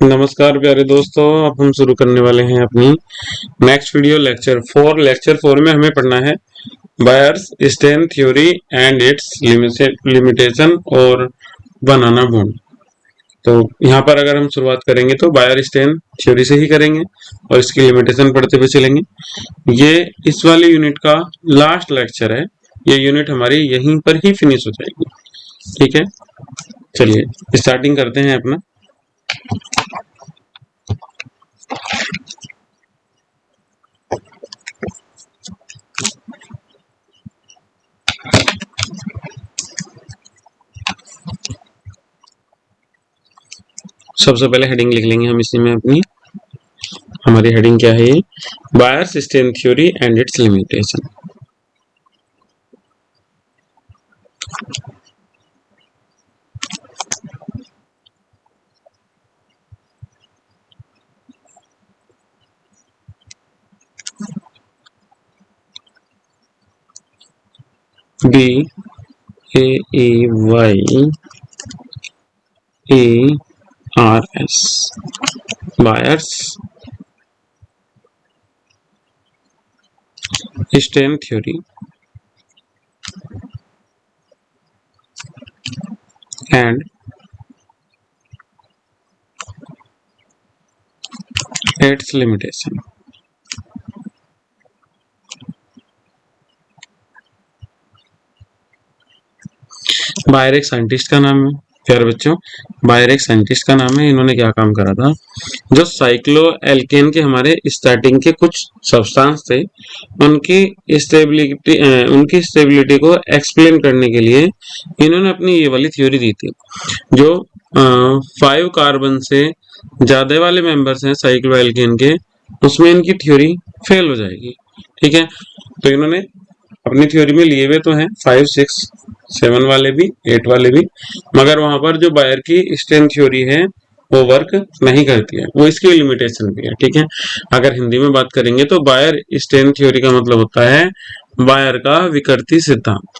नमस्कार प्यारे दोस्तों, अब हम शुरू करने वाले हैं अपनी नेक्स्ट वीडियो लेक्चर 4 में हमें पढ़ना है Baeyer's strain theory and its limitation और बनाना बॉन्ड। तो यहाँ पर अगर हम शुरुआत करेंगे तो बायर स्टेन थ्योरी से ही करेंगे और इसकी लिमिटेशन पढ़ते हुए चलेंगे। ये इस वाले यूनिट का लास्ट लेक्चर है, ये यूनिट हमारी यहीं पर ही फिनिश हो जाएगी। ठीक है, चलिए स्टार्टिंग करते हैं अपना। सबसे पहले हेडिंग लिख लेंगे हम इसी में अपनी। हमारी हेडिंग क्या है? Baeyer's strain theory and its limitation. BAEYERS Baeyer's strain theory and its limitation. Baeyer एक साइंटिस्ट का नाम है प्यारे बच्चों, बायर एक साइंटिस्ट का नाम है। इन्होंने क्या काम करा था, जो साइक्लो एल्केन के हमारे स्टार्टिंग के कुछ सब्सटेंस थे उनकी स्टेबिलिटी को एक्सप्लेन करने के लिए इन्होंने अपनी ये वाली थ्योरी दी थी। जो 5 कार्बन से ज्यादा वाले मेंबर्स हैं साइक्लो एल्केन के, उसमें इनकी थ्योरी फेल हो जाएगी। ठीक है, तो इन्होंने अपनी थ्योरी में लिए हुए तो हैं 5, 6, 7 वाले भी, 8 वाले भी, मगर वहां पर जो बायर की स्टेन थ्योरी है वो वर्क नहीं करती है, वो इसकी लिमिटेशन भी है। ठीक है, अगर हिंदी में बात करेंगे तो बायर स्टेन थ्योरी का मतलब होता है बायर का विकृति सिद्धांत।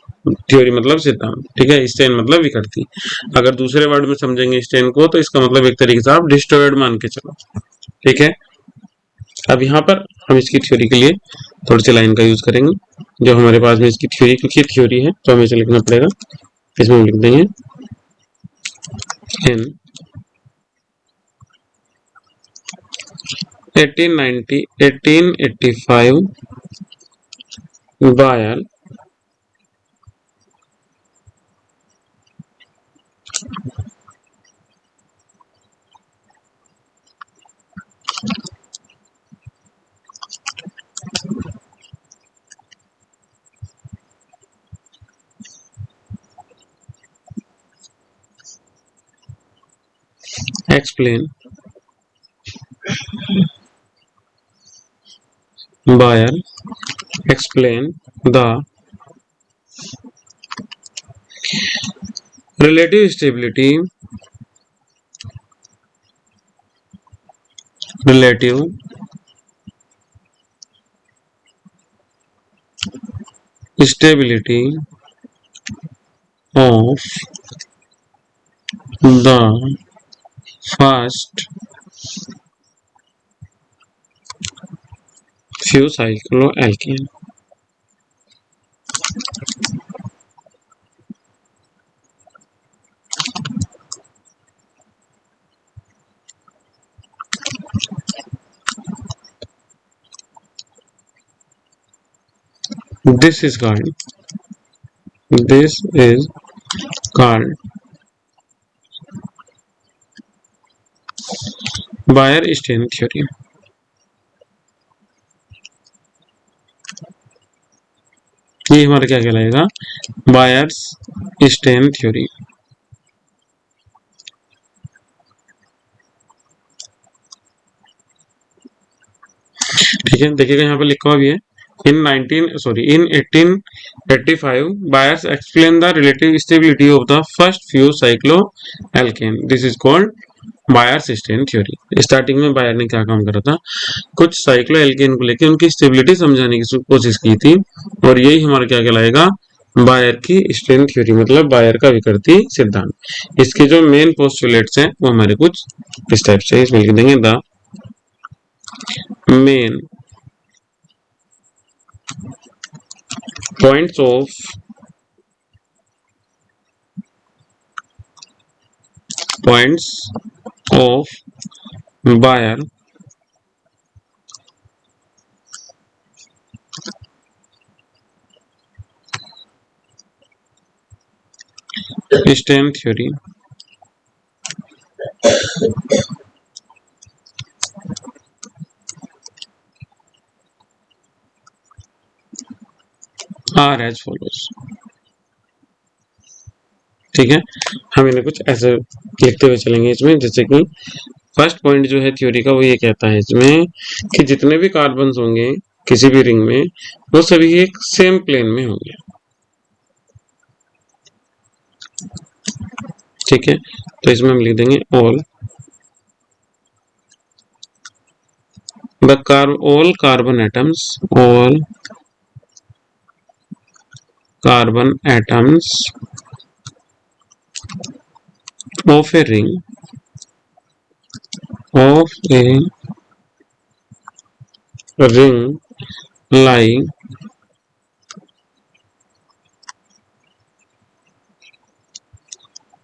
थ्योरी मतलब सिद्धांत, ठीक है, स्टेन मतलब विकृति। अगर दूसरे वर्ड में समझेंगे स्टेन को तो इसका मतलब एक तरीके से आप डिस्टॉर्टेड मान के चलो। ठीक है, अब यहाँ पर हम इसकी थ्योरी के लिए थोड़ी सी लाइन का यूज करेंगे। जो हमारे पास में इसकी थ्योरी, क्योंकि थ्योरी है तो हमें इसे लिखना पड़ेगा। इसमें हम लिख देंगे इन 1885 buyer explain Bayer explain the relative stability of the first few cycloalkane। This is called Bayer-Stein theory। ये हमारा क्या कहलाएगा? Buyers-stand theory. ठीक है, देखिएगा यहाँ पे लिखा हुआ भी है in 1885 Bayes explained the relative stability of the first few cycloalkane। This is called buyers-stand theory. Starting में बायर ने क्या काम करा था, कुछ साइक्लो एल्केन को लेकर उनकी स्टेबिलिटी समझाने की कोशिश की थी, और यही हमारा क्या कहलाएगा? बायर की स्ट्रिंग थ्योरी मतलब बायर का विकृति सिद्धांत। इसके जो मेन पोस्टुलेट्स हैं वो हमारे कुछ इस टाइप से, इसमें लिख देंगे the main points of Baeyer strain theory are as follows. ठीक है, हम इन्हें कुछ ऐसे लिखते हुए चलेंगे इसमें, जैसे कि फर्स्ट पॉइंट जो है थ्योरी का वो ये कहता है इसमें कि जितने भी कार्बन्स होंगे किसी भी रिंग में वो सभी एक सेम प्लेन में होंगे। ठीक है, तो इसमें हम लिख देंगे all carbon atoms of a ring lying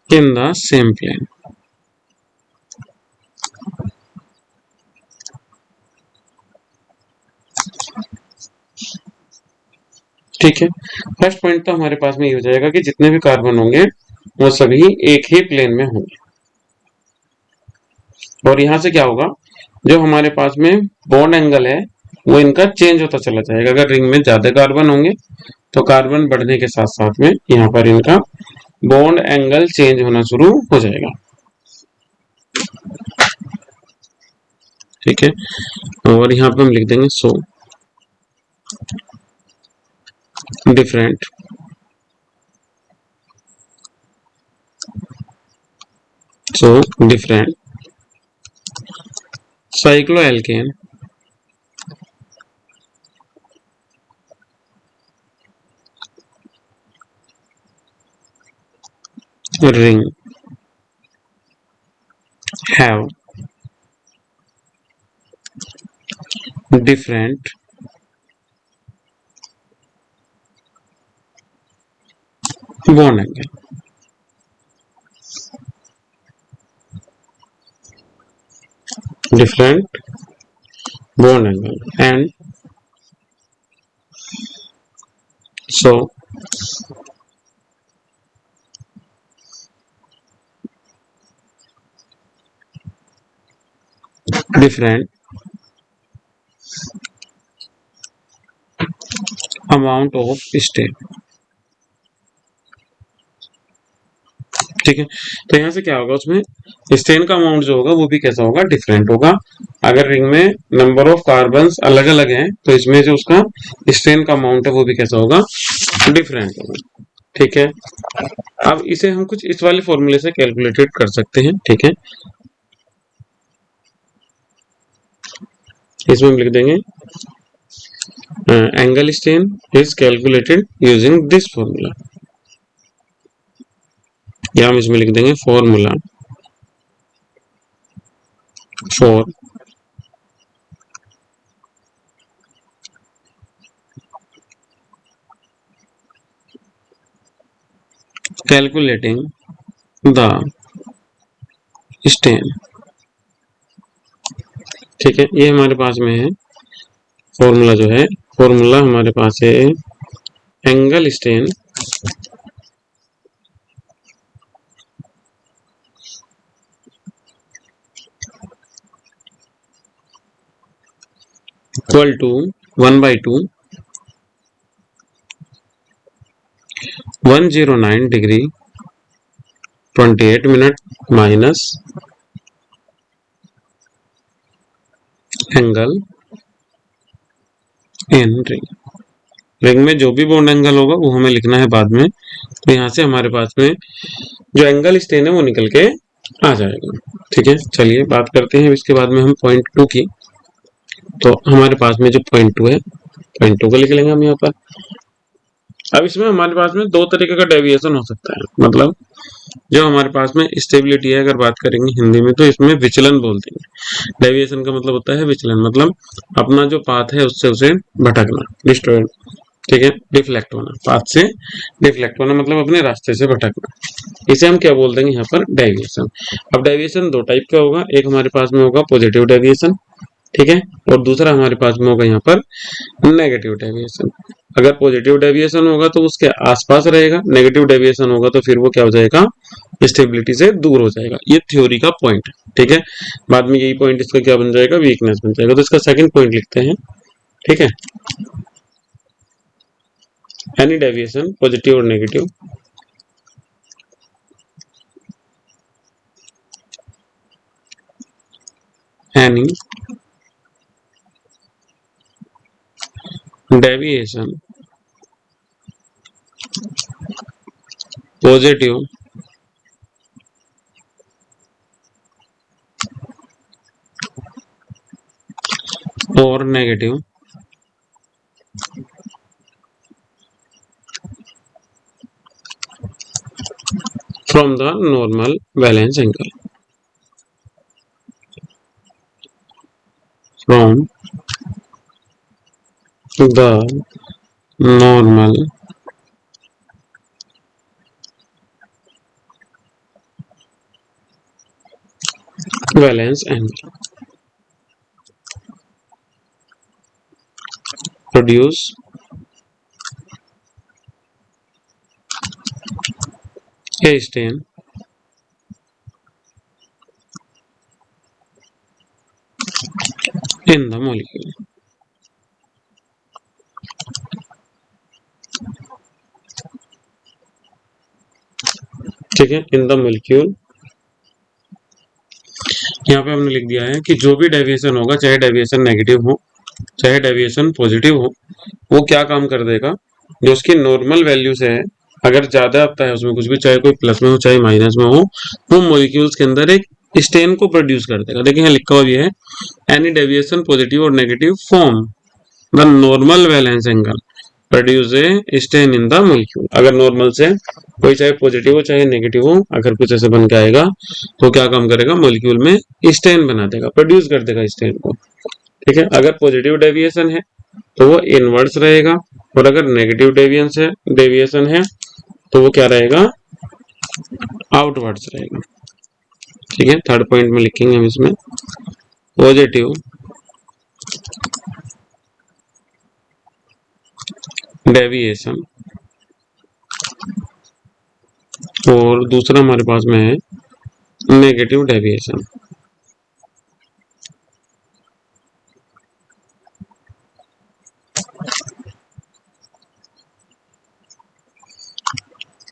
in the same plane। ठीक है, फर्स्ट पॉइंट तो हमारे पास में ये हो जाएगा कि जितने भी कार्बन होंगे वो सभी एक ही प्लेन में होंगे। और यहां से क्या होगा, जो हमारे पास में बॉन्ड एंगल है वो इनका चेंज होता चला जाएगा। अगर रिंग में ज्यादा कार्बन होंगे तो कार्बन बढ़ने के साथ साथ में यहाँ पर इनका बॉन्ड एंगल चेंज होना शुरू हो जाएगा। ठीक है, और यहाँ पे हम लिख देंगे so different cycloalkane ring have different bond angle। different bond angle and so different amount of stain। ठीक है, तो यहाँ से क्या होगा, उसमें स्टेन का अमाउंट जो होगा वो भी कैसा होगा, डिफरेंट होगा। अगर रिंग में नंबर ऑफ कार्बन्स अलग अलग हैं तो इसमें जो उसका स्टेन का अमाउंट है वो भी कैसा होगा, डिफरेंट होगा। ठीक है, अब इसे हम कुछ इस वाले फॉर्मूले से कैलकुलेटेड कर सकते हैं। ठीक है, इसमें हम लिख देंगे angle stain is calculated using this formula, या हम इसमें लिख देंगे formula for calculating the stain. ठीक है, ये हमारे पास में है फॉर्मूला, जो है फॉर्मूला हमारे पास है angle strain equal to 1/2 109 degree 28 minute minus angle in ring में जो भी बॉन्ड एंगल होगा वो हमें लिखना है बाद में। तो यहाँ से हमारे पास में जो एंगल स्टेन है वो निकल के आ जाएगा। ठीक है, चलिए बात करते हैं इसके बाद में हम पॉइंट 2 की। तो हमारे पास में जो पॉइंट 2 है, पॉइंट 2 को लिख लेंगे हम यहाँ पर। अब इसमें हमारे पास में दो तरीके का डेविएशन हो सकता है, मतलब जो हमारे पास में स्टेबिलिटी है, अगर बात करेंगे हिंदी में तो इसमें विचलन बोलते हैं। डेविएशन का मतलब होता है विचलन, मतलब अपना जो पाथ है उससे उसे भटकना, डिस्टर्ब, ठीक है, डिफ्लेक्ट होना, पाथ से डिफ्लेक्ट होना मतलब अपने रास्ते से भटकना, इसे हम क्या बोल देंगे यहाँ पर, डेविएशन। अब डेविएशन दो टाइप का होगा, एक हमारे पास में होगा पॉजिटिव डेविएशन, ठीक है, और दूसरा हमारे पास में होगा यहाँ पर नेगेटिव डेविएशन। अगर पॉजिटिव डेविएशन होगा तो उसके आसपास रहेगा, नेगेटिव डेविएशन होगा तो फिर वो क्या हो जाएगा, स्टेबिलिटी से दूर हो जाएगा। ये थ्योरी का पॉइंट है, ठीक है, बाद में यही पॉइंट इसका क्या बन जाएगा, वीकनेस बन जाएगा। तो इसका सेकंड पॉइंट लिखते हैं, ठीक है, एनी डेविएशन पॉजिटिव और नेगेटिव एनी डेविएशन पॉजिटिव और negative from the normal valence angle, from the normal valence angle produce a stain in the molecule, ठीक है, इन द मोलिक्यूल। यहाँ पे हमने लिख दिया है कि जो भी डेविएशन होगा, चाहे डेविएशन नेगेटिव हो चाहे डेविएशन पॉजिटिव हो, वो क्या काम कर देगा, जो उसकी नॉर्मल वैल्यू से है, अगर ज्यादा आता है उसमें कुछ भी, चाहे कोई प्लस में हो चाहे माइनस में हो, वो मॉलिक्यूल्स के अंदर एक स्टेन को प्रोड्यूस कर देगा। देखिए यहाँ लिखा हुआ भी है, एनी डेविएशन पॉजिटिव और negative form the normal valence angle produce a strain in the molecule. अगर नॉर्मल से कोई चाहे पॉजिटिव हो चाहे नेगेटिव हो, अगर कुछ ऐसे बन के आएगा तो क्या काम करेगा, मोलिक्यूल में स्टेन बना देगा, प्रोड्यूस कर देगा स्टेन को, ठीक है। अगर पॉजिटिव डेविएशन है तो वो इनवर्स रहेगा, और अगर नेगेटिव डेविएशन है तो वो क्या रहेगा, आउटवर्ड्स रहेगा, ठीक है। थर्ड पॉइंट में लिखेंगे हम इसमें, पॉजिटिव डेविएशन और दूसरा हमारे पास में है नेगेटिव डेविएशन।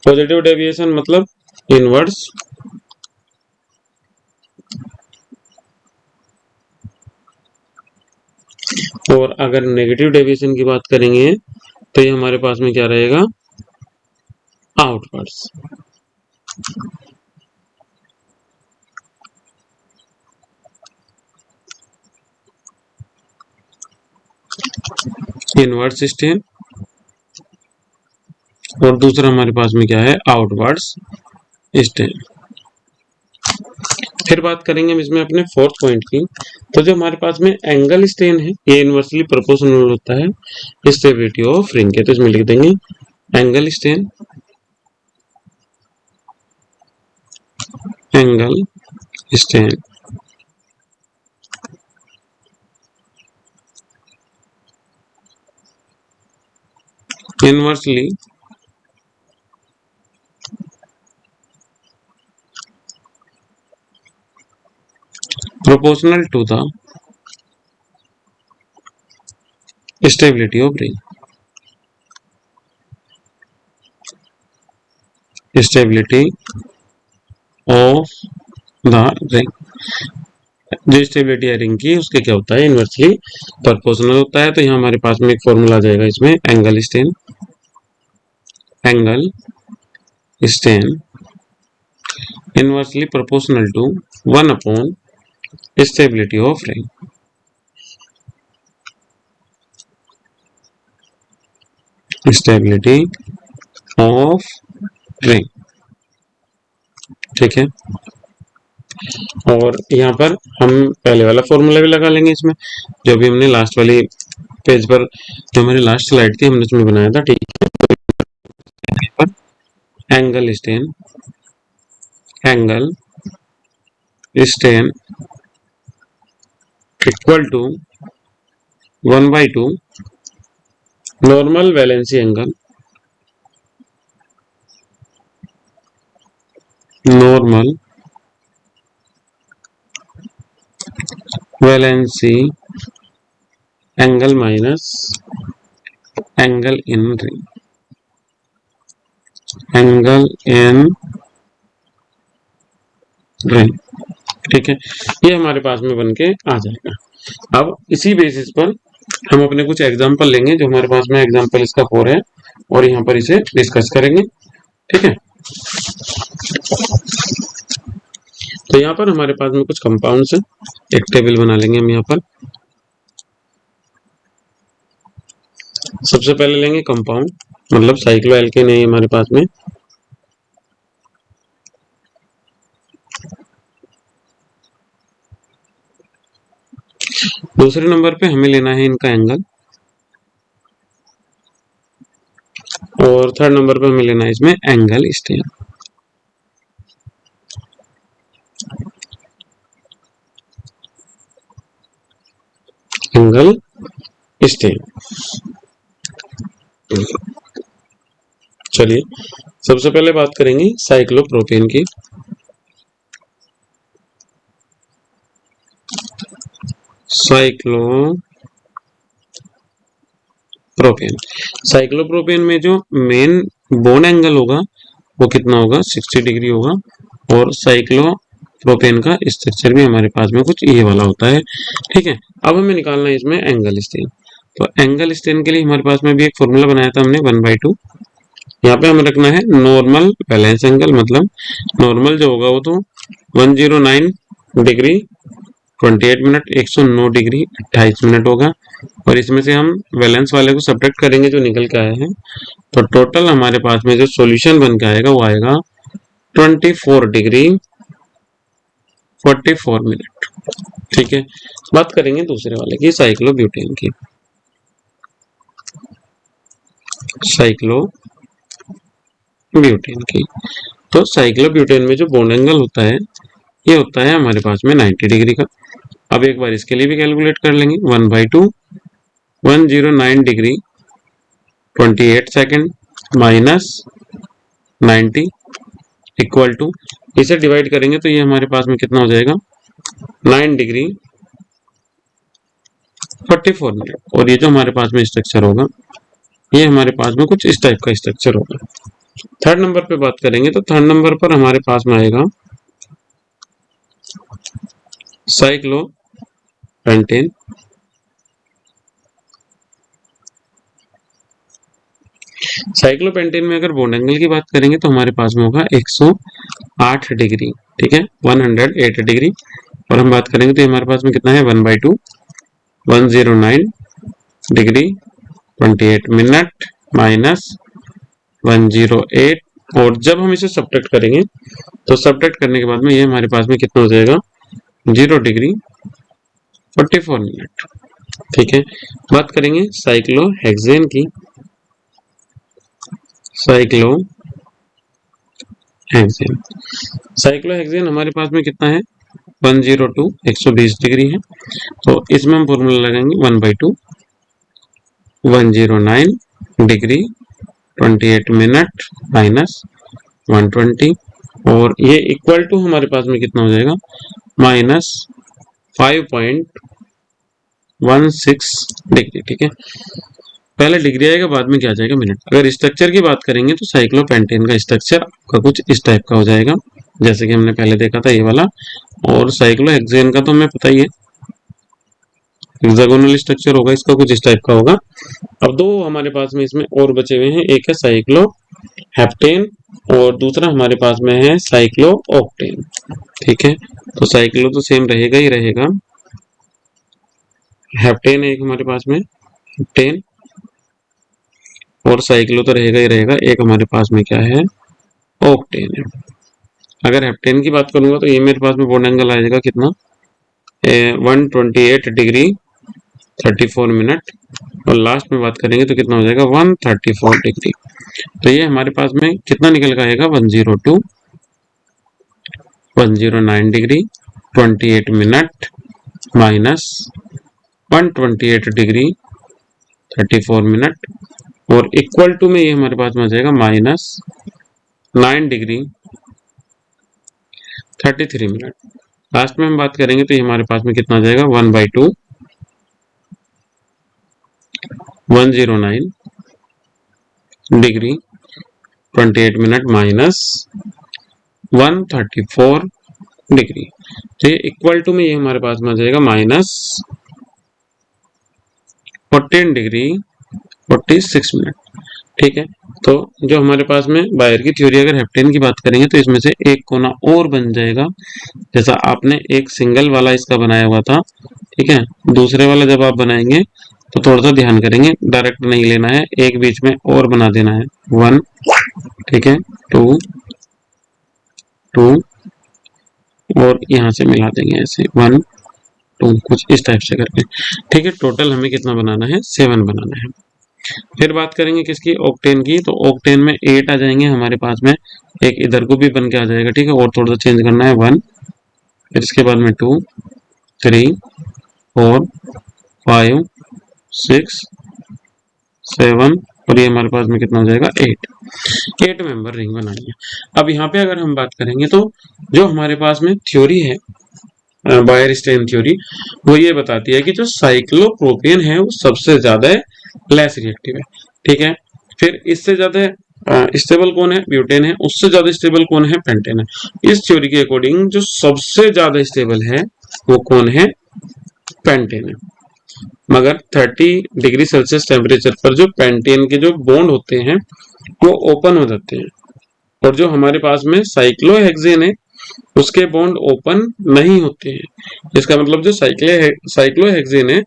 पॉजिटिव डेविएशन मतलब इनवर्स, और अगर नेगेटिव डेविएशन की बात करेंगे तो ये हमारे पास में क्या रहेगा, आउटवर्ड्स। इनवर्स स्टेन और दूसरा हमारे पास में क्या है, आउटवर्ड्स स्टेन। फिर बात करेंगे हम इसमें अपने फोर्थ पॉइंट की। तो जो हमारे पास में एंगल स्टेन है, ये इनवर्सली प्रोपोर्शनल होता है स्टेबिलिटी ऑफ रिंग के। तो इसमें लिख देंगे angle strain, angle strain inversely proportional to the stability of ring, stability of the ring। जो स्टेबिलिटी है रिंग की उसके क्या होता है, इनवर्सली प्रोपोर्शनल होता है। तो यहाँ हमारे पास में एक फॉर्मूला आ जाएगा इसमें, angle strain, angle strain inversely proportional to 1 upon stability of ring. Stability of ring, ठीक है। और यहाँ पर हम पहले वाला फॉर्मूला भी लगा लेंगे इसमें, जो भी हमने लास्ट वाली पेज पर, जो हमारी लास्ट स्लाइड थी, हमने उसमें बनाया था, ठीक है। यहाँ पर angle strain equal to 1/2 normal valency angle, normal valency angle minus angle in ring, angle in ring, ठीक है। ये हमारे पास में बन के आ जाएगा। अब इसी बेसिस पर हम अपने कुछ एग्जांपल लेंगे, जो हमारे पास में एग्जांपल इसका 4 है, और यहाँ पर इसे डिस्कस करेंगे, ठीक है। तो यहाँ पर हमारे पास में कुछ कंपाउंड्स हैं, एक टेबल बना लेंगे हम यहाँ पर। सबसे पहले लेंगे कंपाउंड, मतलब साइक्लोएल्केन है हमारे पास में। दूसरे नंबर पे हमें लेना है इनका एंगल, और थर्ड नंबर पे हमें लेना है इसमें एंगल स्टेन। एंगल स्टेन, चलिए सबसे पहले बात करेंगे साइक्लोप्रोपेन की। साइक्लोप्रोपेन में जो मेन बोन एंगल होगा वो कितना होगा, 60 डिग्री होगा, और साइक्लोप्रोपेन का स्ट्रक्चर भी हमारे पास में कुछ ये वाला होता है, ठीक है। अब हमें निकालना है इसमें एंगल स्टेन। तो एंगल स्टेन के लिए हमारे पास में भी एक फॉर्मूला बनाया था हमने, 1/2। यहाँ पे हमें रखना है नॉर्मल बैलेंस एंगल, मतलब नॉर्मल जो होगा वो तो 109 डिग्री 28 मिनट, 109 डिग्री 28 मिनट होगा, और इसमें से हम बैलेंस वाले को सब्ट्रैक्ट करेंगे जो निकल के आए हैं, तो टोटल हमारे पास में जो सॉल्यूशन बन के आएगा वो आएगा 24 डिग्री 44 मिनट, ठीक है। बात करेंगे दूसरे वाले की, साइक्लोब्यूटेन की। तो साइक्लोब्यूटेन में जो बॉन्ड एंगल होता है ये होता है हमारे पास में 90 डिग्री का। अब एक बार इसके लिए भी कैलकुलेट कर लेंगे, 1/2 109 degree 28 second minus 90 equal to, इसे डिवाइड करेंगे तो ये हमारे पास में कितना हो जाएगा, 9 डिग्री 44 मिनट। और ये जो हमारे पास में स्ट्रक्चर होगा ये हमारे पास में कुछ इस टाइप का स्ट्रक्चर होगा। थर्ड नंबर पे बात करेंगे तो थर्ड नंबर पर हमारे पास में आएगा साइक्लोपेंटेन। साइक्लोपेंटेन में अगर बॉन्ड एंगल की बात करेंगे तो हमारे पास में होगा 108 डिग्री, ठीक है, 108 डिग्री। और हम बात करेंगे तो हमारे पास में कितना है, 1/2 109 डिग्री 28 मिनट माइनस 108, और जब हम इसे सब्ट्रैक्ट करेंगे तो सब्ट्रैक्ट करने के बाद में ये हमारे पास में कितना हो जाएगा, 0 डिग्री 44 मिनट, ठीक है। बात करेंगे साइक्लोहेक्सेन की। साइक्लोहेक्सेन हमारे पास में कितना है, 102 120 डिग्री है। तो इसमें हम फॉर्मूला लगाएंगे 1/2 109 डिग्री 28 मिनट माइनस 120, और ये इक्वल टू हमारे पास में कितना हो जाएगा, माइनस 5.16 डिग्री, ठीक है। पहले डिग्री आएगा, बाद में क्या आ जाएगा, मिनट। अगर स्ट्रक्चर की बात करेंगे तो साइक्लोपेंटेन का स्ट्रक्चर का कुछ इस टाइप का हो जाएगा, जैसे कि हमने पहले देखा था ये वाला। और साइक्लोहेक्सेन का तो हमें पता ही है, हेक्सागोनल स्ट्रक्चर होगा, इसका कुछ इस टाइप का होगा। अब दो हमारे पास में इसमें और बचे हुए हैं, एक है साइक्लोहेप्टेन और दूसरा हमारे पास में है साइक्लोऑक्टेन, ठीक है। तो साइक्लो तो सेम रहेगा ही रहेगा, हेप्टेन है एक हमारे पास में, हेप्टेन, और साइक्लो तो रहेगा ही रहेगा। एक हमारे पास में क्या है, ऑक्टेन है। अगर हेप्टेन की बात करूंगा तो ये मेरे पास में बॉन्ड एंगल आ जाएगा कितना, 128 डिग्री 34 मिनट, और लास्ट में बात करेंगे तो कितना हो जाएगा 134 डिग्री। तो ये हमारे पास में कितना निकल कर आएगा 102 109 degree 28 minute minus 128 degree 34 minute, और इक्वल टू में ये हमारे पास में आ जाएगा -9 डिग्री 33 मिनट। लास्ट में हम बात करेंगे तो ये हमारे पास में कितना आ जाएगा 1/2 109 डिग्री 28 मिनट माइनस 134 डिग्री। तो ये इक्वल टू में ये हमारे पास में आ जाएगा -14 डिग्री 46 मिनट। ठीक है, तो जो हमारे पास में बायर की थ्योरी अगर हेप्टेन की बात करेंगे तो इसमें से एक कोना और बन जाएगा, जैसा आपने एक सिंगल वाला इसका बनाया हुआ था। ठीक है, दूसरे वाला जब आप बनाएंगे तो थोड़ा सा ध्यान करेंगे, डायरेक्ट नहीं लेना है, एक बीच में और बना देना है 1, ठीक है 2 2, और यहाँ से मिला देंगे ऐसे 1 2, कुछ इस टाइप से करके। ठीक है, टोटल हमें कितना बनाना है 7 बनाना है। फिर बात करेंगे किसकी, ऑक्टेन की। तो ऑक्टेन में 8 आ जाएंगे हमारे पास में, एक इधर को भी बन के आ जाएगा। ठीक है, और थोड़ा सा चेंज करना है 1, फिर इसके बाद में 2 3 4 5 6 7, और ये हमारे पास में कितना हो जाएगा 8 मेंबर रिंग बनानी है। अब यहाँ पे अगर हम बात करेंगे तो जो हमारे पास में थ्योरी है बायर स्टेन थ्योरी, वो ये बताती है कि जो साइक्लोप्रोपेन है वो सबसे ज्यादा लेस रिएक्टिव है। ठीक है, फिर इससे ज्यादा स्टेबल कौन है, ब्यूटेन है। उससे ज्यादा स्टेबल कौन है, पेंटेन है। इस थ्योरी के अकॉर्डिंग जो सबसे ज्यादा स्टेबल है वो कौन है, पेंटेन है। मगर 30 डिग्री सेल्सियस टेम्परेचर पर जो पेंटेन के जो बॉन्ड होते हैं वो ओपन हो जाते हैं, और जो हमारे पास में साइक्लोहेक्सेन है उसके बॉन्ड ओपन नहीं होते हैं। इसका मतलब जो साइक्लोहेक्सेन है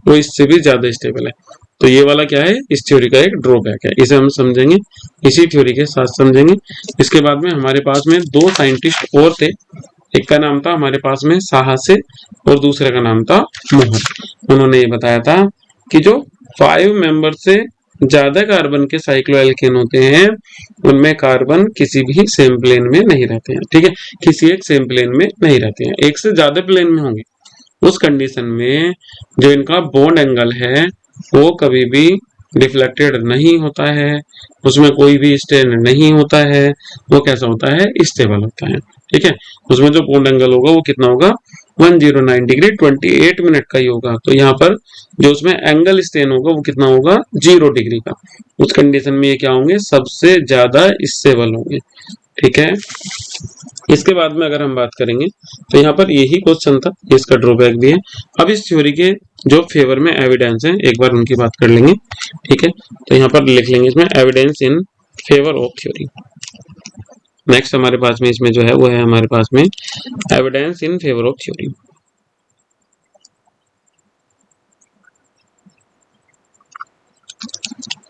वो इससे भी ज्यादा स्टेबल है। तो ये वाला क्या है, इस थ्योरी का एक ड्रॉबैक है, इसे हम समझेंगे, इसी थ्योरी के साथ समझेंगे। इसके बाद में हमारे पास में 2 साइंटिस्ट और थे, एक का नाम था हमारे पास में साहसे और दूसरे का नाम था मोहर। उन्होंने ये बताया था कि जो 5 मेंबर से ज्यादा कार्बन के साइक्लोएल्केन होते हैं उनमें कार्बन किसी भी सेम प्लेन में नहीं रहते हैं। ठीक है, किसी एक सेम प्लेन में नहीं रहते हैं, एक से ज्यादा प्लेन में होंगे। उस कंडीशन में जो इनका बॉन्ड एंगल है वो कभी भी डिफ्लेक्टेड नहीं होता है, उसमें कोई भी स्ट्रेन नहीं होता है, वो कैसा होता है, स्टेबल होता है। ठीक है, उसमें जो बॉन्ड एंगल होगा वो कितना होगा 109 डिग्री 28 मिनट का ही होगा। तो यहाँ पर जो उसमें एंगल स्ट्रेन होगा वो कितना होगा 0 डिग्री का। उस कंडीशन में ये क्या होंगे, सबसे ज्यादा स्टेबल होंगे। ठीक है, इसके बाद में अगर हम बात करेंगे तो यहाँ पर यही क्वेश्चन था, इसका ड्रॉबैक भी है। अब इस थ्योरी के जो फेवर में एविडेंस है एक बार उनकी बात कर लेंगे। ठीक है, तो यहाँ पर लिख लेंगे इसमें evidence in favour of theory. Next हमारे पास में इसमें जो है वो है हमारे पास में evidence in favour of theory.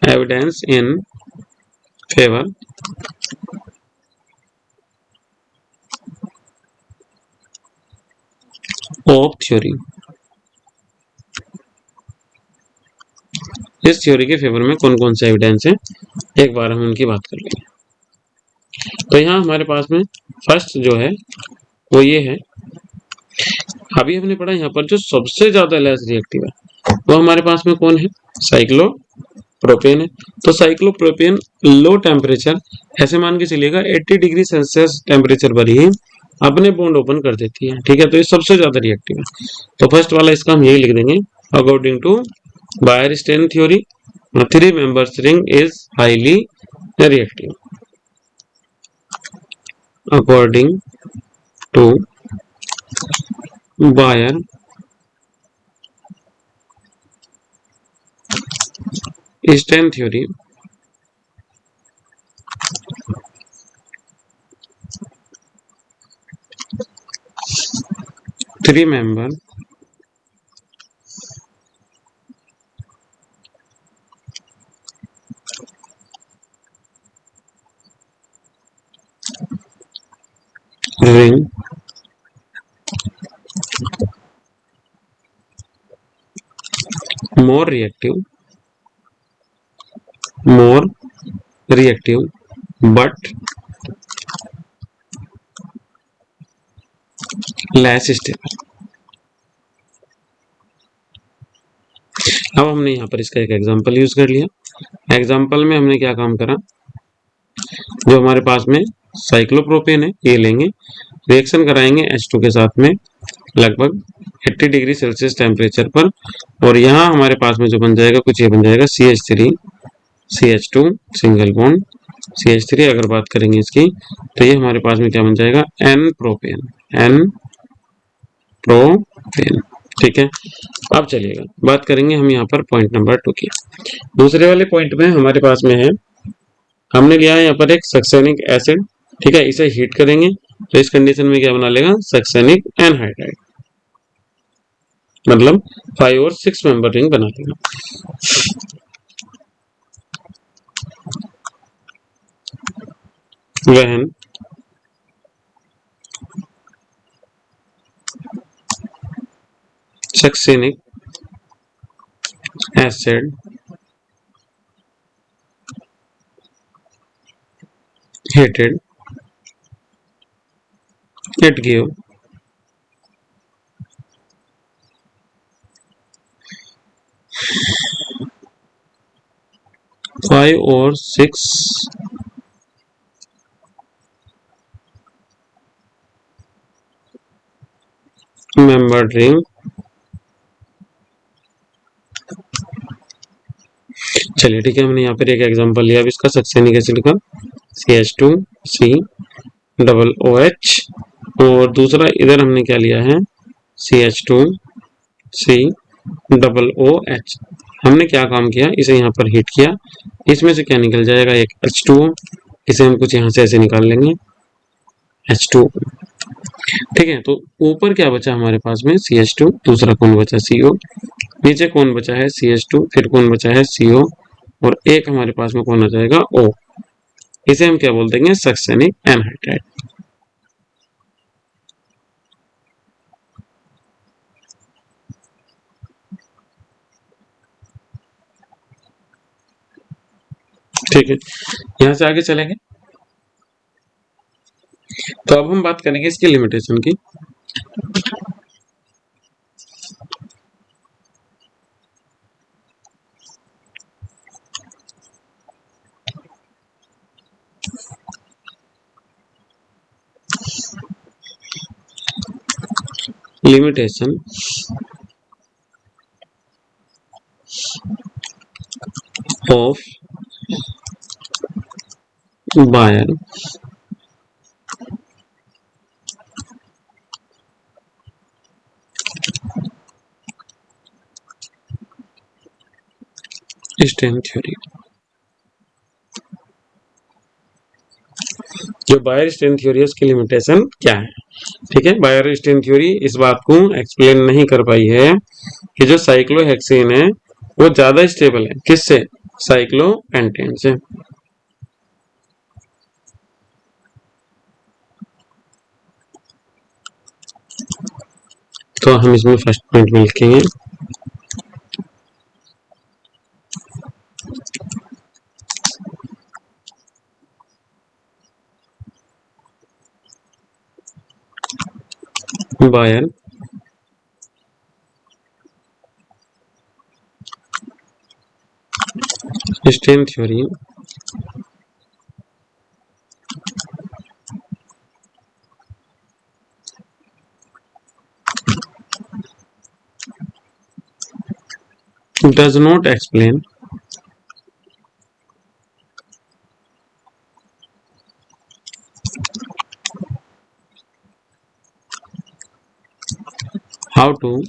Evidence in favour of theory. इस थ्योरी के फेवर में कौन कौन से एविडेंस है एक बार हम उनकी बात कर लेंगे। तो यहाँ हमारे पास में फर्स्ट जो है वो ये है, अभी हमने पढ़ा यहाँ पर जो सबसे ज्यादा लेस रिएक्टिव है वो हमारे पास में कौन है, साइक्लोप्रोपेन है। तो साइक्लोप्रोपेन लो टेम्परेचर, ऐसे मान के चलिएगा 80 डिग्री सेल्सियस टेम्परेचर पर ही अपने बॉन्ड ओपन कर देती है। ठीक है, तो ये सबसे ज्यादा रिएक्टिव है। तो फर्स्ट वाला इसका हम यही लिख देंगे, according to Baeyer strain theory 3 members ring is highly reactive. According to Bayer-Stein theory, 3 member ring more reactive but less stable। अब हमने यहाँ पर इसका एक एग्जांपल यूज कर लिया। एग्जांपल में हमने क्या काम करा, जो हमारे पास में साइक्लोप्रोपेन है ये लेंगे, रिएक्शन कराएंगे H2 के साथ में लगभग 80 डिग्री सेल्सियस टेम्परेचर पर, और यहाँ हमारे पास में जो बन जाएगा कुछ ये बन जाएगा CH3 CH2 single bond CH3। अगर बात करेंगे इसकी तो ये हमारे पास में क्या बन जाएगा N प्रोपेन। ठीक है। अब चलिएगा बात करेंगे हम यहाँ पर पॉइंट नंबर 2 की। दूसरे वाले पॉइंट में हमारे पास में है, हमने लिया है यहाँ पर एक सक्सेनिक एसिड, ठीक है, इसे हीट करेंगे तो इस कंडीशन में क्या बना लेगा सक्सेनिक एनहाइड्राइड, मतलब 5 और 6 मेंबर रिंग बना लेगा। when succinic acid heated it give 5 or 6 membered ring। चलिए ठीक है, हमने यहाँ पर एक एग्जांपल लिया अब इसका सक्सेनिक एसिड का CH2COOH, और दूसरा इधर हमने क्या लिया है CH2COOH। हमने क्या काम किया, इसे यहाँ पर हीट किया, इसमें से क्या निकल जाएगा एक H2O, इसे हम कुछ यहाँ से ऐसे निकाल लेंगे H2O। ठीक है, तो ऊपर क्या बचा हमारे पास में CH2, दूसरा कौन बचा CO, नीचे कौन बचा है CH2, फिर कौन बचा है CO, और एक हमारे पास में कौन आ जाएगा O। इसे हम क्या बोल देंगे सक्सेनिक एनहाइड्राइड। ठीक है, यहां से आगे चलेंगे तो अब हम बात करेंगे इसकी लिमिटेशन की। Limitation of Baeyer strain theory. जो बायर स्ट्रेन थ्योरी है उसकी लिमिटेशन क्या है? ठीक है, बायर स्ट्रेन थ्योरी इस बात को एक्सप्लेन नहीं कर पाई है कि जो साइक्लोहेक्सेन है वो ज्यादा स्टेबल है किससे, साइक्लोपेंटेन से। तो हम इसमें फर्स्ट पॉइंट में लिखेंगे Baeyer strain theory does not explain how to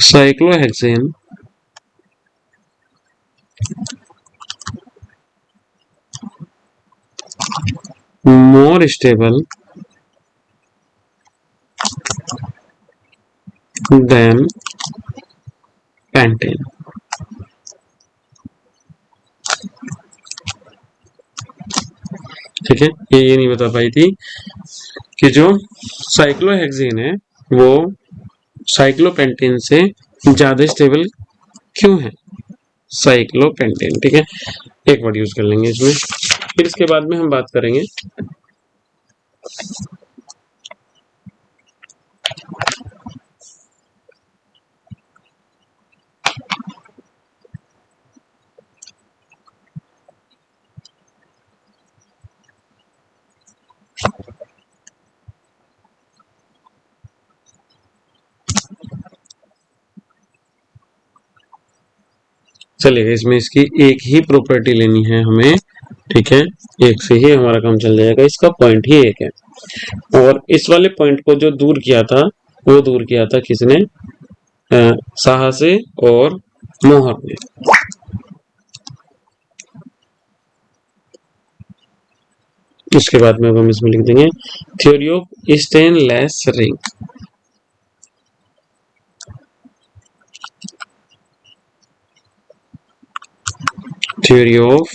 cyclohexane more stable than pentane। ठीक है, ये नहीं बता पाई थी कि जो साइक्लोहेक्सेन है वो साइक्लोपेंटेन से ज्यादा स्टेबल क्यों है, साइक्लोपेंटेन। ठीक है, एक वर्ड यूज कर लेंगे इसमें। फिर इसके बाद में हम बात करेंगे चलिए, इसमें इसकी एक ही प्रॉपर्टी लेनी है हमें। ठीक है, एक से ही हमारा काम चल जाएगा, इसका पॉइंट ही एक है। और इस वाले पॉइंट को जो दूर किया था वो दूर किया था किसने, साहा से और मोहर ने। उसके बाद में अब हम इसमें लिख देंगे theory of stainless ring. Theory of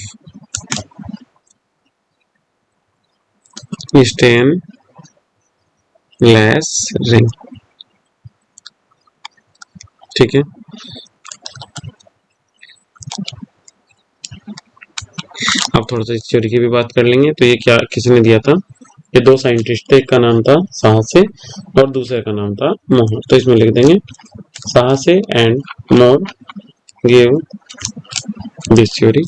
stainless ring. ठीक है, अब थोड़ा सा इस थ्योरी की भी बात कर लेंगे। तो ये क्या किसने दिया था, ये दो साइंटिस्ट थे, एक का नाम था साहसे और दूसरे का नाम था मोहर। तो इसमें लिख देंगे साहसे and more give this theory.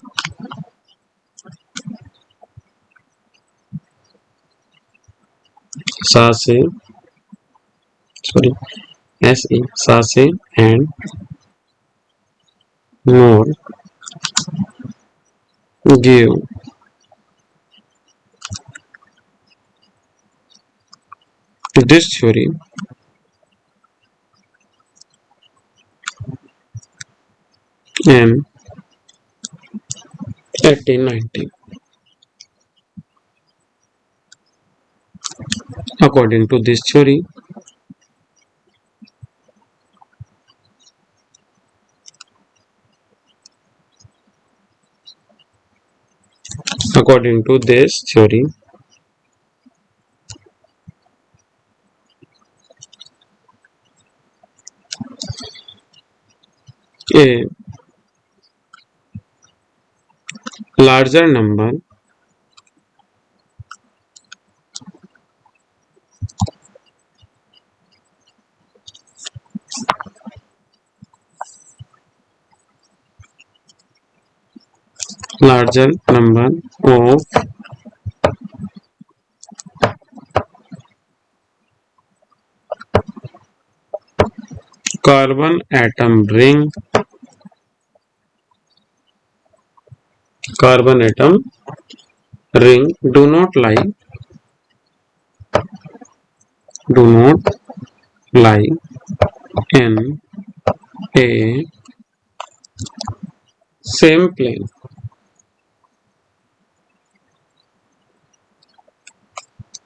साहसे, सॉरी, SE, साहसे and more give this theory in 1890. According to this theory, according to this theory, a larger number larger number of carbon atom ring do not lie in a same plane.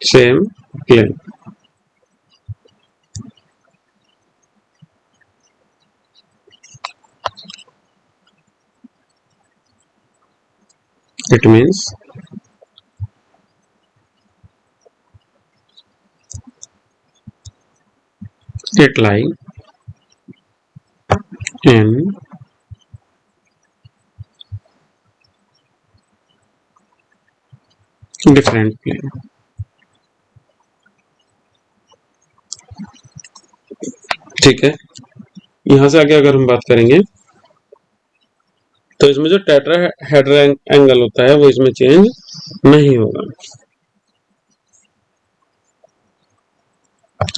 Same plane. It means it lie in different plane. ठीक है, यहां से आगे अगर हम बात करेंगे तो इसमें जो टेट्राहेड्रल एंगल होता है वो इसमें चेंज नहीं होगा।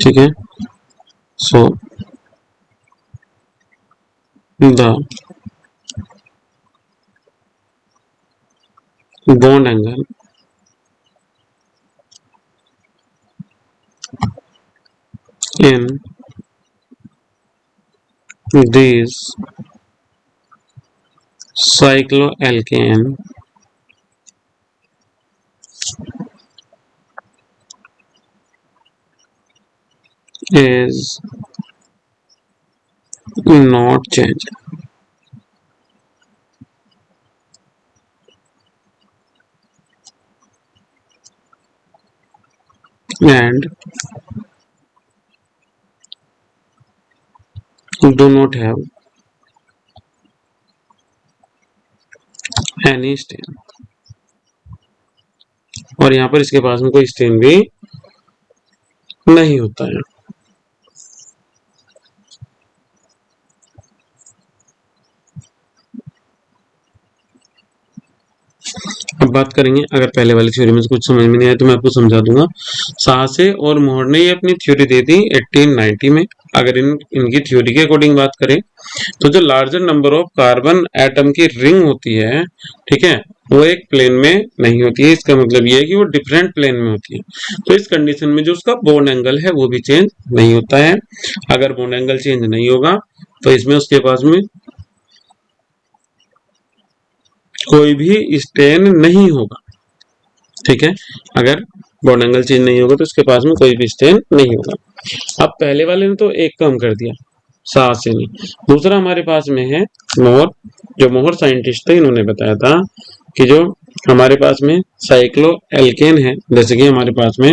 ठीक है, so the bond angle in these cycloalkane is not changed. and do not have any stain, और यहाँ पर इसके पास में कोई स्टेन भी नहीं होता है। अब बात करेंगे, अगर पहले वाली थ्योरी में से कुछ समझ में नहीं आया तो मैं आपको समझा दूंगा। साहसे और मोहर ने ये अपनी थ्योरी दे दी 1890 में। अगर इनकी थ्योरी के अकॉर्डिंग बात करें तो जो larger number of carbon atom की रिंग होती है, ठीक है, वो एक प्लेन में नहीं होती है। इसका मतलब ये है कि वो डिफरेंट प्लेन में होती है। तो इस कंडीशन में जो उसका बॉन्ड एंगल है वो भी चेंज नहीं होता है। अगर बॉन्ड एंगल चेंज नहीं होगा तो इसमें उसके पास में कोई भी स्टेन नहीं होगा, ठीक है। अगर बॉन्ड एंगल चेंज नहीं होगा तो उसके पास में कोई भी स्टेन नहीं होगा। अब पहले वाले ने तो एक कम कर दिया, 7 से नहीं। दूसरा हमारे पास में है मोहर। जो मोहर साइंटिस्ट थे इन्होंने बताया था कि जो हमारे पास में साइक्लो एल्केन है, जैसे कि हमारे पास में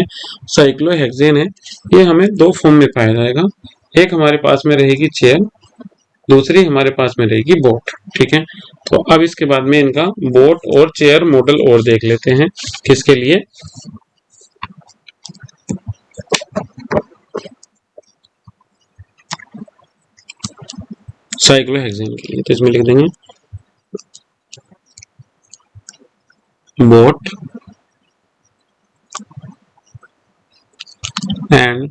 साइक्लोहेक्सेन है, ये हमें दो फॉर्म में पाया जाएगा। एक हमारे पास में रहेगी चेयर, दूसरी हमारे पास में रहेगी बोट, ठीक है। तो अब इसके बाद में इनका बोट और चेयर मॉडल और देख लेते हैं, किसके लिए, साइक्लोहेक्सेन के लिए। तो इसमें लिख देंगे boat and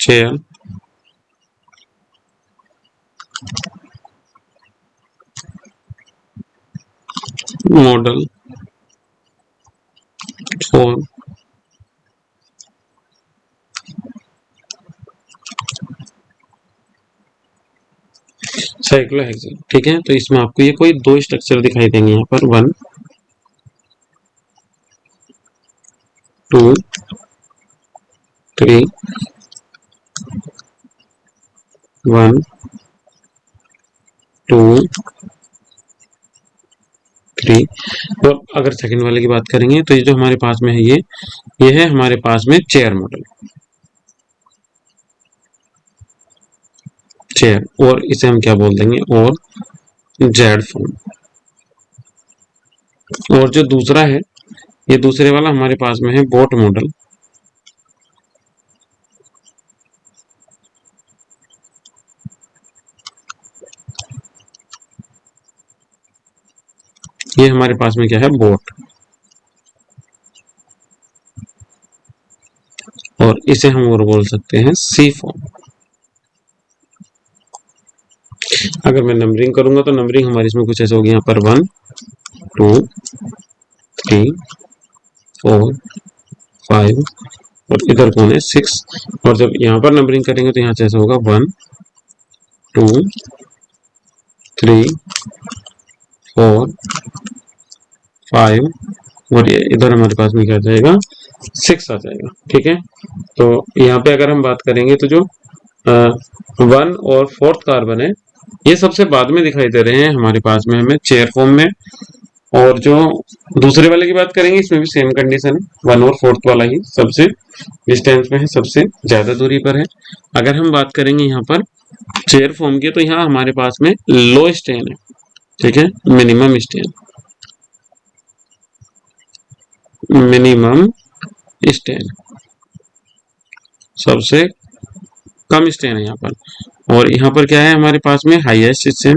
chair model for cyclohexane, ठीक है। तो इसमें आपको ये कोई दो स्ट्रक्चर दिखाई देंगे यहाँ पर, 1 2 3 1 2 3। और अगर सेकंड वाले की बात करेंगे तो ये जो हमारे पास में है ये है हमारे पास में चेयर मॉडल, चेयर, और इसे हम क्या बोल देंगे, और जेड फॉर्म। और जो दूसरा है, ये दूसरे वाला हमारे पास में है बोट मॉडल, ये हमारे पास में क्या है, बोट, और इसे हम और बोल सकते हैं सी फॉर्म। अगर मैं नंबरिंग करूंगा तो नंबरिंग हमारी इसमें कुछ ऐसे होगी, यहाँ पर 1 2 3 4 5 और इधर कौन है, 6। और जब यहाँ पर नंबरिंग करेंगे तो यहाँ से ऐसा होगा 1 2 3 4 5 और ये इधर हमारे पास में क्या आ जाएगा, 6 आ जाएगा, ठीक है। तो यहाँ पे अगर हम बात करेंगे तो जो 1 और 4th कार्बन है ये सबसे बाद में दिखाई दे रहे हैं हमारे पास में हमें चेयर फॉर्म में। और जो दूसरे वाले की बात करेंगे इसमें भी सेम कंडीशन है, 1 और 4th वाला ही सबसे डिस्टेंस में है, सबसे ज्यादा दूरी पर है। अगर हम बात करेंगे यहाँ पर चेयर फॉर्म की तो यहाँ हमारे पास में लो स्टेन है, ठीक है, मिनिमम स्टेन, मिनिमम स्टेन, सबसे कम स्टेन है यहाँ पर। और यहाँ पर क्या है हमारे पास में हाईएस्ट स्टेन,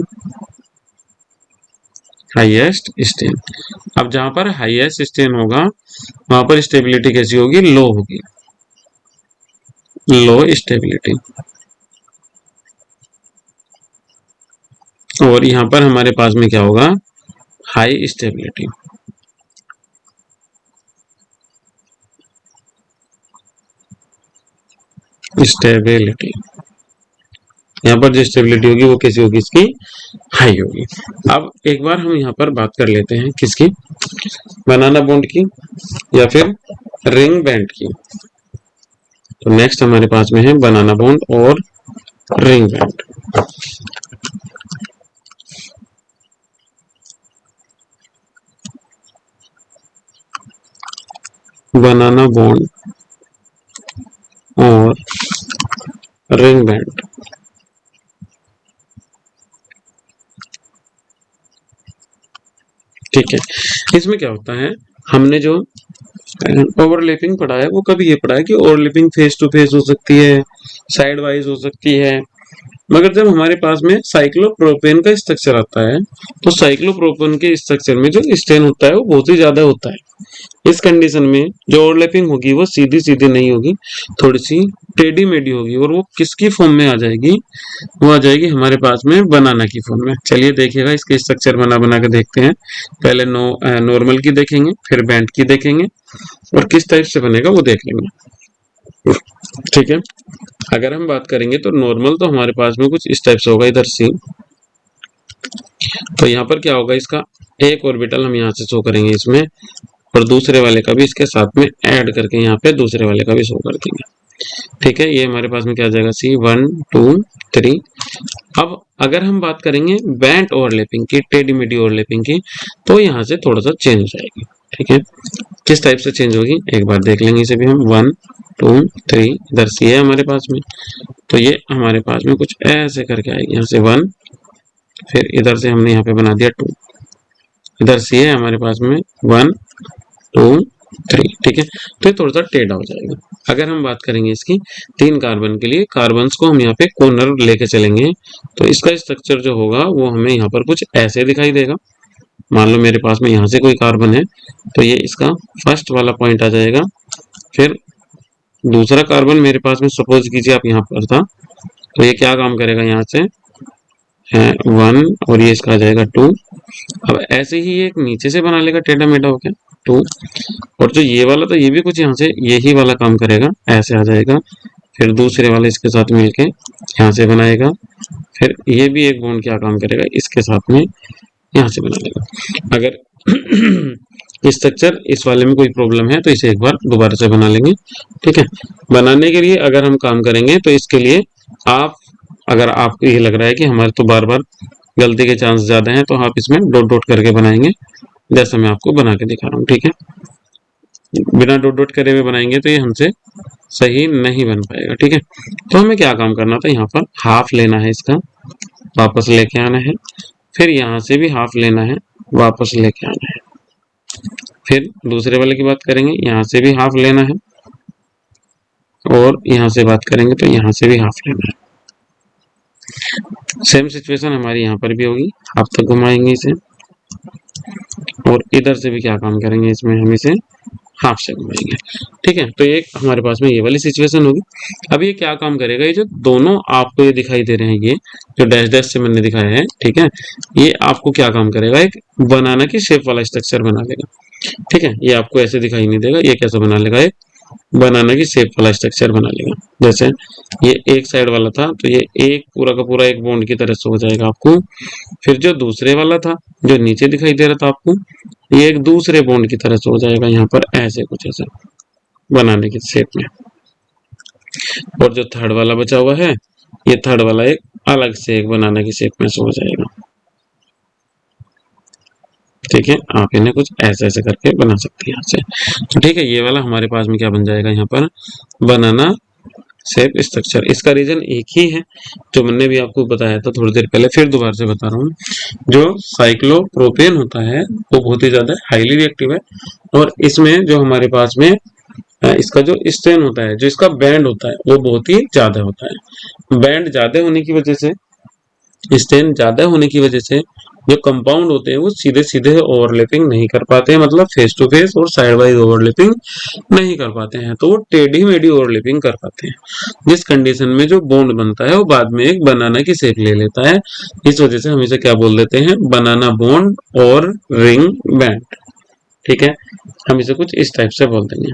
हाईएस्ट स्टेन। अब जहां पर हाईएस्ट स्टेन होगा वहां पर स्टेबिलिटी कैसी होगी, लो होगी, लो स्टेबिलिटी। और यहाँ पर हमारे पास में क्या होगा, हाई स्टेबिलिटी। स्टेबिलिटी यहाँ पर जो स्टेबिलिटी होगी वो कैसी होगी, इसकी हाई होगी। अब एक बार हम यहाँ पर बात कर लेते हैं किसकी, बनाना बॉन्ड की या फिर रिंग बैंड की। तो नेक्स्ट हमारे पास में है बनाना बॉन्ड और रिंग बैंड। बनाना बॉन्ड और रिंग बैंड। ठीक है, इसमें क्या होता है, हमने जो ओवरलैपिंग पढ़ा है वो कभी ये पढ़ा है कि ओवरलैपिंग फेस टू फेस हो सकती है, साइड वाइज हो सकती है, मगर जब हमारे पास में साइक्लोप्रोपेन का स्ट्रक्चर आता है तो साइक्लोप्रोपेन के स्ट्रक्चर में जो स्ट्रेन होता है वो बहुत ही ज्यादा होता है। इस कंडीशन में जो ओवरलैपिंग होगी वो सीधी सीधी नहीं होगी, थोड़ी सी टेढ़ी मेढ़ी होगी, और वो किसकी फॉर्म में आ जाएगी, वो आ जाएगी हमारे पास में बनाना की फॉर्म में। चलिए देखिएगा इसके स्ट्रक्चर बना बना के देखते हैं। पहले नॉर्मल की देखेंगे, फिर बैंड की देखेंगे, और किस टाइप से बनेगा वो देख लेंगे। ठीक है, अगर हम बात करेंगे तो नॉर्मल तो हमारे पास में कुछ इस टाइप से होगा, इधर सी। तो यहाँ पर क्या होगा, इसका एक ऑर्बिटल हम यहाँ से शो करेंगे इसमें, और दूसरे वाले का भी इसके साथ में ऐड करके यहाँ पे दूसरे वाले का भी शो कर देंगे। ठीक है, ये हमारे पास में क्या आ जाएगा, सी 1 2 3। अब अगर हम बात करेंगे बैंड ओवरलैपिंग की, टेढ़ी मेढ़ी ओवरलैपिंग की, तो यहाँ से थोड़ा सा चेंज हो जाएगी। ठीक है, किस टाइप से चेंज होगी एक बार देख लेंगे इसे भी हम। 1 2 3, इधर सी है हमारे पास में, तो ये हमारे पास में कुछ ऐसे करके आएगी, यहाँ से 1, फिर इधर से हमने यहाँ पे बना दिया 2, इधर सी है हमारे पास में 1 2 3। ठीक है, तो ये थोड़ा सा टेढ़ा हो जाएगा। अगर हम बात करेंगे इसकी 3 कार्बन के लिए, कार्बन्स को हम यहाँ पे कॉर्नर लेके चलेंगे, तो इसका स्ट्रक्चर जो होगा वो हमें यहाँ पर कुछ ऐसे दिखाई देगा। मान लो मेरे पास में यहाँ से कोई कार्बन है, तो ये इसका फर्स्ट वाला पॉइंट आ जाएगा, फिर दूसरा कार्बन मेरे पास में सपोज कीजिए आप यहाँ पर था, तो ये क्या काम करेगा, यहाँ से 1, और ये इसका आ जाएगा 2। अब ऐसे ही एक नीचे से बना लेगा टेढ़ा मेढ़ा होकर 2, और जो ये वाला तो ये भी कुछ यहाँ से यही वाला काम करेगा, ऐसे आ जाएगा, फिर दूसरे वाले इसके साथ मिलके यहाँ से बनाएगा, फिर ये भी एक बॉन्ड क्या काम करेगा, इसके साथ में यहाँ से बना लेगा। अगर स्ट्रक्चर इस वाले में कोई प्रॉब्लम है तो इसे एक बार दोबारा से बना लेंगे। ठीक है, बनाने के लिए अगर हम काम करेंगे तो इसके लिए आप, अगर आपको ये लग रहा है कि हमारे तो बार बार गलती के चांस ज्यादा हैं, तो आप इसमें डॉट डॉट करके बनाएंगे, जैसा मैं आपको बना के दिखा रहा हूँ। ठीक है, बिना डॉट डॉट करे हुए बनाएंगे तो ये हमसे सही नहीं बन पाएगा। ठीक है, तो हमें क्या काम करना था, यहाँ पर हाफ लेना है, इसका वापस लेके आना है, फिर यहाँ से भी हाफ लेना है, वापस लेके आना है, फिर दूसरे वाले की बात करेंगे, यहाँ से भी हाफ लेना है, और यहाँ से बात करेंगे तो यहाँ से भी हाफ लेना है। सेम सिचुएशन हमारी यहाँ पर भी होगी, हाफ तक घुमाएंगे इसे, और इधर से भी क्या काम करेंगे, इसमें हम इसे हाफ से घुमाएंगे। ठीक है, तो एक हमारे पास में ये वाली सिचुएशन होगी। अब ये क्या काम करेगा, ये जो दोनों आपको ये दिखाई दे रहे हैं, ये जो डैश डैश से मैंने दिखाया है, ठीक है, ये आपको क्या काम करेगा, एक बनाना की शेप वाला स्ट्रक्चर बना लेगा। ठीक है, ये आपको ऐसे दिखाई नहीं देगा, ये कैसे बना लेगा, एक बनाना की शेप वाला स्ट्रक्चर बना लेगा। जैसे ये एक साइड वाला था, तो ये एक पूरा का पूरा एक बॉन्ड की तरह से हो जाएगा आपको। फिर जो दूसरे वाला था, जो नीचे दिखाई दे रहा था आपको, ये एक दूसरे बॉन्ड की तरह से हो जाएगा, यहाँ पर ऐसे कुछ ऐसे बनाने की शेप में। और जो थर्ड वाला बचा हुआ है, ये थर्ड वाला एक अलग से एक बनाने की शेप में से हो जाएगा। ठीक है, आप इन्हें कुछ ऐसे ऐसे करके बना सकते हैं यहाँ से। तो ठीक है, ये वाला हमारे पास में क्या बन जाएगा, यहाँ पर बनाना शेप स्ट्रक्चर। इसका रीजन एक ही है जो मैंने भी आपको बताया था थोड़ी देर पहले, फिर दोबारा से बता रहा हूँ। जो साइक्लोप्रोपेन होता है वो बहुत ही ज्यादा हाईली रिएक्टिव है, और इसमें जो हमारे पास में इसका जो स्ट्रेन होता है, जो इसका बैंड होता है, वो बहुत ही ज्यादा होता है। बैंड ज्यादा होने की वजह से, स्ट्रेन ज्यादा होने की वजह से जो कंपाउंड होते हैं वो सीधे सीधे ओवरलैपिंग नहीं कर पाते हैं, मतलब फेस टू फेस और साइड वाइज ओवरलैपिंग नहीं कर पाते हैं, तो वो टेढ़ी मेढ़ी ओवरलैपिंग कर पाते हैं, जिस कंडीशन में जो बॉन्ड बनता है वो बाद में एक बनाना की शेप ले लेता है। इस वजह से हम इसे क्या बोल देते हैं, बनाना बॉन्ड और रिंग बैंड। ठीक है, हम इसे कुछ इस टाइप से बोल देंगे।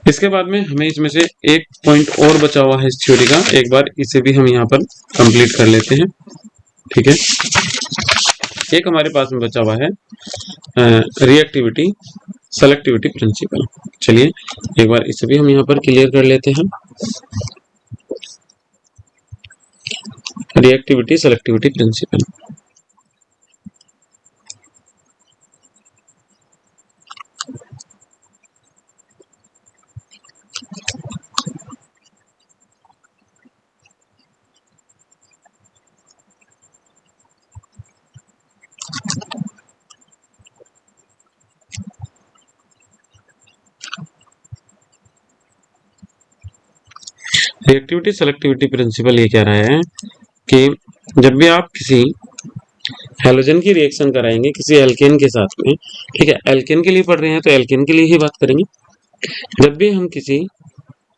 इसके बाद में हमें इसमें से एक पॉइंट और बचा हुआ है इस थ्योरी का, एक बार इसे भी हम यहाँ पर कंप्लीट कर लेते हैं। ठीक है, एक हमारे पास में बचा हुआ है रिएक्टिविटी सेलेक्टिविटी प्रिंसिपल। चलिए एक बार इसे भी हम यहाँ पर क्लियर कर लेते हैं। Reactivity selectivity principle. Reactivity selectivity principle ये कह रहा है कि जब भी आप किसी हैलोजन की रिएक्शन कराएंगे किसी एल्केन के साथ में, ठीक है, एल्केन के लिए पढ़ रहे हैं तो एल्केन के लिए ही बात करेंगे। जब भी हम किसी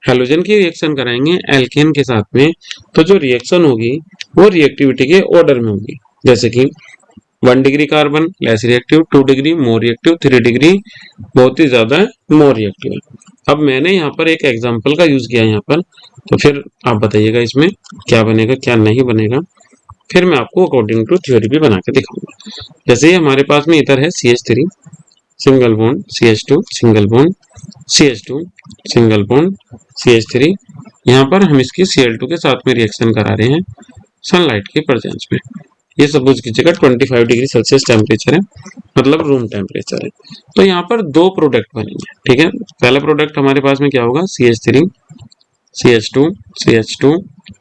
हैलोजन की रिएक्शन कराएंगे एल्केन के साथ में, तो जो रिएक्शन होगी वो रिएक्टिविटी के ऑर्डर में होगी। जैसे कि 1 degree carbon less reactive, 2 degree more reactive, 3 degree बहुत ही ज्यादा मोर रिएक्टिव। अब मैंने यहाँ पर एक एग्जांपल का यूज किया यहाँ पर, तो फिर आप बताइएगा इसमें क्या बनेगा क्या नहीं बनेगा, फिर मैं आपको अकॉर्डिंग टू थ्योरी भी बना के दिखाऊंगा। जैसे हमारे पास में इधर है CH3 single bond CH2 single bond CH2 single bond CH3, यहाँ पर हम इसकी Cl2 के साथ में रिएक्शन करा रहे हैं सनलाइट के प्रेजेंस में। ये सपोज कीजिएगा 25 डिग्री सेल्सियस टेम्परेचर है, मतलब रूम टेम्परेचर है। तो यहाँ पर दो प्रोडक्ट बनेंगे, ठीक है। पहला प्रोडक्ट हमारे पास में क्या होगा, CH3 CH2 CH2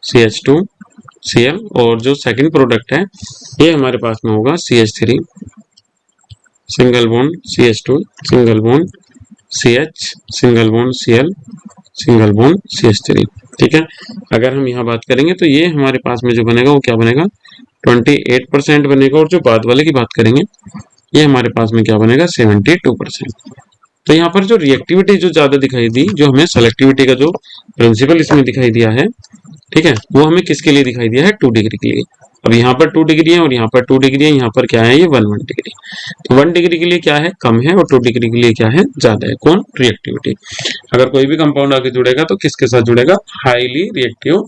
CH2 Cl, और जो सेकंड प्रोडक्ट है ये हमारे पास में होगा CH3 single bond CH2 single bond CH single bond Cl single bond CH3, ठीक है। अगर हम यहाँ बात करेंगे तो ये हमारे पास में जो बनेगा वो क्या बनेगा, 28% बनेगा, और जो बाद वाले की बात करेंगे ये हमारे पास में क्या बनेगा, 72%। तो यहाँ पर जो रिएक्टिविटी जो ज्यादा दिखाई दी, जो हमें सेलेक्टिविटी का जो प्रिंसिपल इसमें दिखाई दिया है, ठीक है, वो हमें किसके लिए दिखाई दिया है, 2 डिग्री के लिए। अब यहाँ पर 2 डिग्री है और यहाँ पर 2 डिग्री है, यहाँ पर क्या है, ये 1 डिग्री। तो 1 डिग्री के लिए क्या है, कम है, और 2 डिग्री के लिए क्या है, ज्यादा है। कौन, रिएक्टिविटी। अगर कोई भी कंपाउंड आगे जुड़ेगा तो किसके साथ जुड़ेगा, हाईली रिएक्टिव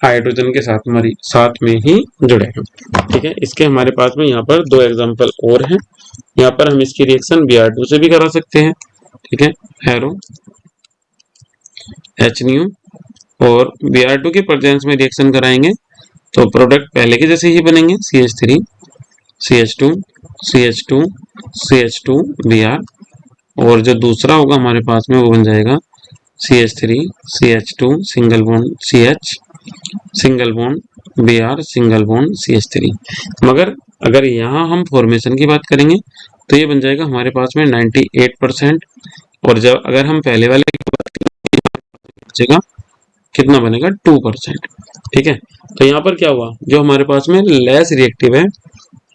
हाइड्रोजन के साथ में ही जुड़ेगा, ठीक है। इसके हमारे पास में यहाँ पर 2 एग्जांपल और हैं। यहाँ पर हम इसकी रिएक्शन Br2 से भी करा सकते हैं, ठीक है, हैरो HNu, और Br2 के प्रेजेंस में रिएक्शन कराएंगे तो प्रोडक्ट पहले के जैसे ही बनेंगे, CH3 CH2 CH2 CH2 Br, और जो दूसरा होगा हमारे पास में वो बन जाएगा CH3 CH2 single bond CH single bond Br single bond CH3। मगर अगर यहाँ हम फॉर्मेशन की बात करेंगे तो ये बन जाएगा हमारे पास में 98%, और जब अगर हम पहले वाले की बात करेंगे कितना बनेगा, 2%, ठीक है। तो यहाँ पर क्या हुआ, जो हमारे पास में लेस रिएक्टिव है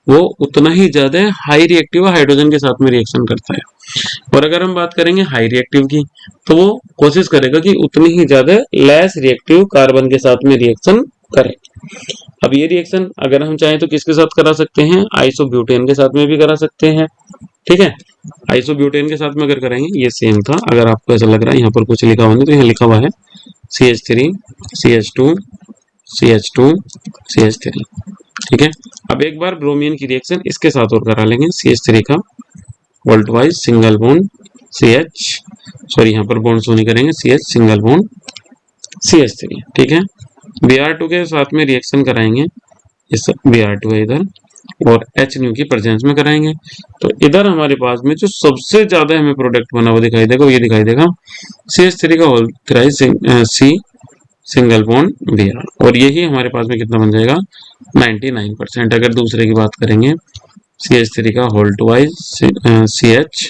वो उतना ही ज्यादा हाई रिएक्टिव हाइड्रोजन के साथ में रिएक्शन करता है, और अगर हम बात करेंगे हाई रिएक्टिव की तो वो कोशिश करेगा कि उतनी ही ज्यादा लेस रिएक्टिव कार्बन के साथ में रिएक्शन करे। अब ये रिएक्शन अगर हम चाहें तो किसके साथ करा सकते हैं, आइसोब्यूटेन के साथ में भी करा सकते हैं, ठीक है। आइसोब्यूटेन के साथ में अगर कराएंगे, ये सेम था, अगर आपको ऐसा लग रहा है यहाँ पर कुछ लिखा हुआ नहीं तो यहाँ लिखा हुआ है CH3 CH2 CH2 CH3, ठीक है। अब एक बार ब्रोमीन की रिएक्शन इसके साथ और करा लेंगे, CH3 का volt wise single bond CH, sorry यहाँ पर बॉन्ड नहीं करेंगे, CH सिंगल बॉन्ड CH3, ठीक है। Br2 के साथ में रिएक्शन कराएंगे, इस Br2 है इधर, और HNu की प्रेजेंस में कराएंगे तो इधर हमारे पास में जो सबसे ज्यादा हमें प्रोडक्ट बना हुआ दिखाई देगा, वो ये दिखाई देगा CH3 का whole thrice C single bond Br, और यही हमारे पास में कितना बन जाएगा, 99%। अगर दूसरे की बात करेंगे CH3 का whole twice CH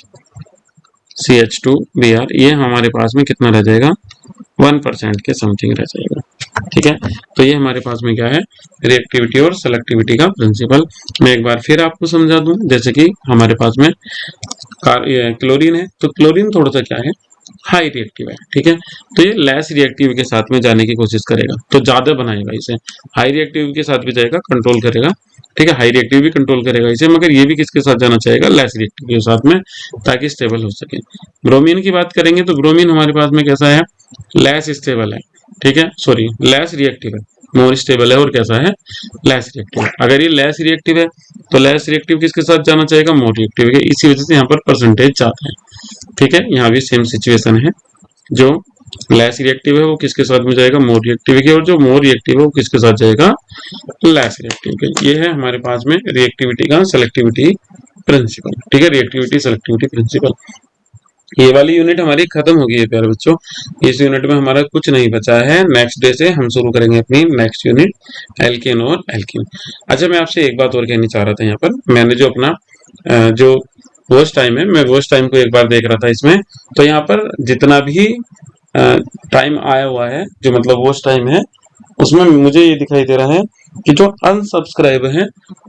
CH2 Br, ये हमारे पास में कितना रह जाएगा, 1% के समथिंग रह जाएगा, ठीक है। तो ये हमारे पास में क्या है, रिएक्टिविटी और सेलेक्टिविटी का प्रिंसिपल। मैं एक बार फिर आपको समझा दूं, जैसे कि हमारे पास में क्लोरीन है, तो क्लोरीन थोड़ा सा क्या है, हाई रिएक्टिव है, ठीक है। तो ये लेस रिएक्टिव के साथ में जाने की कोशिश करेगा, तो ज्यादा बनाएगा इसे, हाई रिएक्टिव के साथ भी जाएगा, कंट्रोल करेगा, ठीक है। हाई रिएक्टिव भी कंट्रोल करेगा इसे, मगर ये भी किसके साथ जाना चाहेगा, लेस रिएक्टिव के साथ में, ताकि स्टेबल हो सके। ब्रोमीन की बात करेंगे तो ब्रोमीन हमारे पास में कैसा है, लेस स्टेबल है, ठीक है, सॉरी लेस रिएक्टिव है, मोर स्टेबल है, और कैसा है, लेस रिएक्टिव है। अगर ये लेस रिएक्टिव है तो लेस रिएक्टिव किसके साथ जाना चाहेगा, मोर रिएक्टिव के, इसी वजह से यहाँ पर परसेंटेज ज्यादा है, ठीक है। यहाँ भी सेम सिचुएशन है, जो लेस रिएक्टिव है वो किसके साथ में जाएगा, मोर रिएक्टिव के, और जो मोर रिएक्टिव है वो किसके साथ जाएगा, लेस रिएक्टिव के। ये है हमारे पास में रिएक्टिविटी का सेलेक्टिविटी प्रिंसिपल। ठीक है, रिएक्टिविटी सेलेक्टिविटी प्रिंसिपल। ये वाली यूनिट हमारी खत्म हो गई है प्यारे बच्चों। इस यूनिट में हमारा कुछ नहीं बचा है। नेक्स्ट डे से हम शुरू करेंगे अपनी नेक्स्ट यूनिट एल्केन और एल्कीन। अच्छा, मैं आपसे एक बात और कहनी चाह रहा था। यहाँ पर मैंने जो अपना जो वॉच टाइम है, मैं वॉच टाइम को एक बार देख रहा था इसमें, तो यहाँ पर जितना भी टाइम आया हुआ है, जो मतलब वॉच टाइम है, उसमें मुझे ये दिखाई दे रहा है कि जो अनसब्सक्राइब है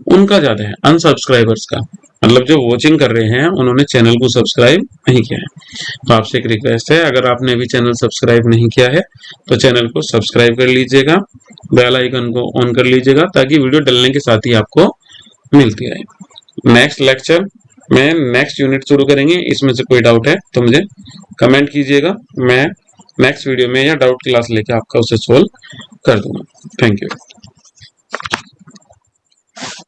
उनका ज्यादा है, अनसब्सक्राइबर्स का। मतलब जो वॉचिंग कर रहे हैं उन्होंने चैनल को सब्सक्राइब नहीं किया है। तो आपसे एक रिक्वेस्ट है, अगर आपने अभी चैनल सब्सक्राइब नहीं किया है तो चैनल को सब्सक्राइब कर लीजिएगा, बेल आइकन को ऑन कर लीजिएगा, ताकि वीडियो डलने के साथ ही आपको मिलती रहे। नेक्स्ट लेक्चर में नेक्स्ट यूनिट शुरू करेंगे। इसमें से कोई डाउट है तो मुझे कमेंट कीजिएगा, मैं नेक्स्ट वीडियो में या डाउट क्लास लेके आपका उसे सोल्व कर दूंगा। Thank you.